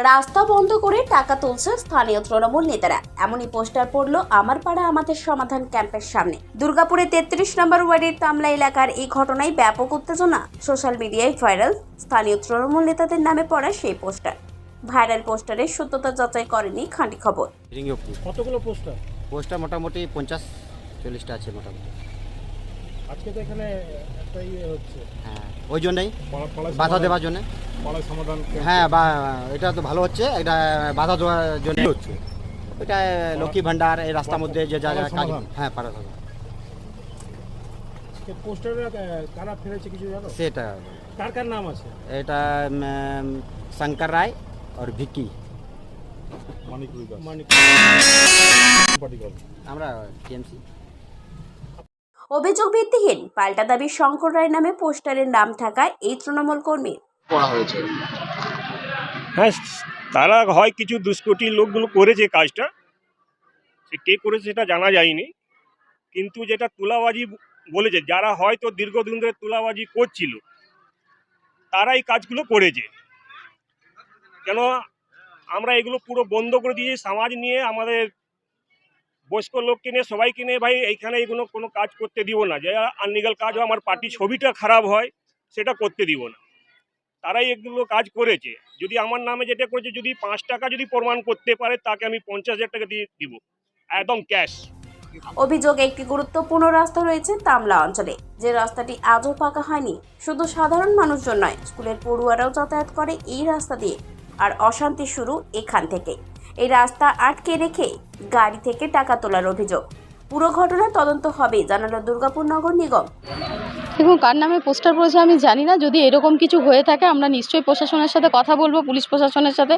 রাস্তা বন্ধ করে টাকা তুলছে স্থানীয় তৃণমূল নেতারা। এমনই পোস্টার পড়লো আমার পাড়া আমাদের সমাধান ক্যাম্পের সামনে। দুর্গাপুরে 33 নম্বর ওয়ার্ডের তামলা এলাকার এই ঘটনায় ব্যাপক উত্তেজনা। সোশ্যাল মিডিয়ায় ভাইরাল স্থানীয় তৃণমূল নেতাদের নামে পড়া সেই পোস্টার। ভাইরাল পোস্টারের সত্যতা যাচাই করেনি খাঁটি খবর। কতগুলো পোস্টার? পোস্টার মোটামুটি 50-40টা আছে মোটামুটি। আজকে তো এখানে একটা হচ্ছে, হ্যাঁ, ওই জন্যই পাড়ায় বাধা দেওয়ার জন্য। পাড়ায় সমাধান ক্যাম্প। হ্যাঁ, এটা তো ভালো হচ্ছে, এটা বাধা দেওয়ার জন্য হচ্ছে। এটা লক্ষ্মী ভান্ডার এই রাস্তার মধ্যে যে যা যা পাড়ার কাজ, সমাধান। হ্যাঁ পাড়া সমাধান। পোস্টারে কারা ফেলেছে কিছু জানো? সেটা কার কার নাম আছে? এটা শঙ্কর রায় আর ভিকি। মানিক আমরা টিএমসি। অভিযোগ ভিত্তিহীন, পাল্টা দাবি শঙ্কর রায় নামে পোস্টারের নাম থাকায় এই তৃণমূল কর্মী। হ্যাঁ, তারা হয় কিছু দুষ্কৃতী লোকগুলো করেছে কাজটা, সে কে করেছে সেটা জানা যায়নি। কিন্তু যেটা তুলাবাজি বলেছে, যারা হয়তো দীর্ঘদিন ধরে তুলাবাজি করছিল তারা এই কাজগুলো করেছে। কেন আমরা এগুলো পুরো বন্ধ করে দিয়েছি, সমাজ নিয়ে, আমাদের বয়স্ক লোককে নিয়ে, সবাইকে নিয়ে ভাই এইখানে এগুলো কোনো কাজ করতে দিব না। যে আনলিগাল কাজ হয়, আমার পার্টির ছবিটা খারাপ হয়, সেটা করতে দিব না। তারাই এগুলো কাজ করেছে। যদি আমার নামে যেটা করেছে, যদি 5 টাকা যদি প্রমাণ করতে পারে, তাকে আমি 50,000 টাকা দিয়ে দিব, একদম ক্যাশ। অভিযোগ একটি গুরুত্বপূর্ণ রাস্তা রয়েছে তামলা অঞ্চলে, যে রাস্তাটি আজও পাকা হয়নি। শুধু সাধারণ মানুষজন নয়, স্কুলের পড়ুয়ারাও যাতায়াত করে এই রাস্তা দিয়ে। আর অশান্তি শুরু এখান থেকে। এই রাস্তা আটকে রেখে গাড়ি থেকে টাকা তোলার অভিযোগ। পুরো ঘটনার তদন্ত হবে জানালো দুর্গাপুর নগর নিগম। দেখুন, কার নামে পোস্টার পড়েছে আমি জানি না। যদি এরকম কিছু হয়ে থাকে আমরা নিশ্চয়ই প্রশাসনের সাথে কথা বলবো, পুলিশ প্রশাসনের সাথে।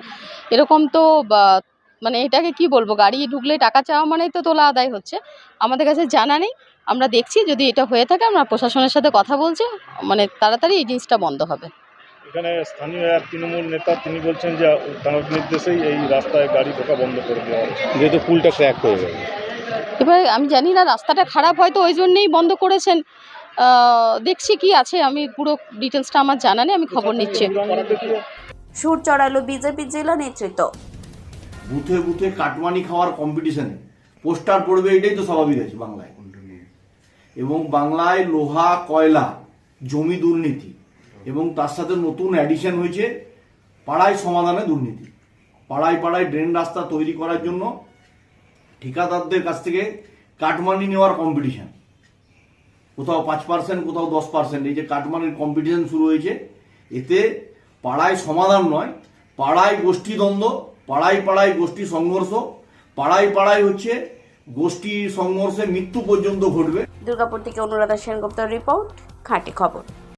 এরকম তো মানে এটাকে কি বলবো, গাড়ি ঢুকলে টাকা চাওয়া মানেই তো তোলা আদায় হচ্ছে। আমাদের কাছে জানা নেই, আমরা দেখছি। যদি এটা হয়ে থাকে আমরা প্রশাসনের সাথে কথা বলছি, মানে তাড়াতাড়ি এই জিনিসটা বন্ধ হবে। এখানে স্থানীয় এক তৃণমূল নেতা তিনি বলছেন যে তার নির্দেশেই এই রাস্তায় গাড়ি ঢোকা বন্ধ করে দেওয়া হয়েছে, যেহেতু পুলটা ক্র্যাক হয়ে গেছে। এবার আমি জানি না, রাস্তাটা খারাপ হয়তো ওই জন্যেই বন্ধ করেছেন। দেখছি কি আছে, আমি পুরো ডিটেলসটা আমার জানা নেই, আমি খবর নিচ্ছি। সুর চড়ালো বিজেপি জেলা নেতৃত্ব। বুথে বুথে কাটমানি খাওয়ার কম্পিটিশনে পোস্টার পড়বে, এটাই তো স্বাভাবিক আছে বাংলায়। এবং বাংলায় লোহা কয়লা জমি দুর্নীতি, এবং তার সাথে নতুন অ্যাডিশন হয়েছে পাড়ায় সমাধানে দুর্নীতি। পাড়ায় পাড়ায় ড্রেন রাস্তা তৈরি করার জন্য ঠিকাদারদের কাছ থেকে কাটমানি নেওয়ার কম্পিটিশন। কোথাও 5%, কোথাও 10%। এই যে কাটমানির কম্পিটিশন শুরু হয়েছে, এতে পাড়ায় সমাধান নয়, পাড়ায় গোষ্ঠীদ্বন্দ্ব, পাড়ায় পাড়ায় গোষ্ঠী সংঘর্ষ, পাড়ায় পাড়ায় হচ্ছে গোষ্ঠী সংঘর্ষে মৃত্যু পর্যন্ত ঘটবে। দুর্গাপুর থেকে অনুরাধা সেনগুপ্তর রিপোর্ট, খাঁটি খবর।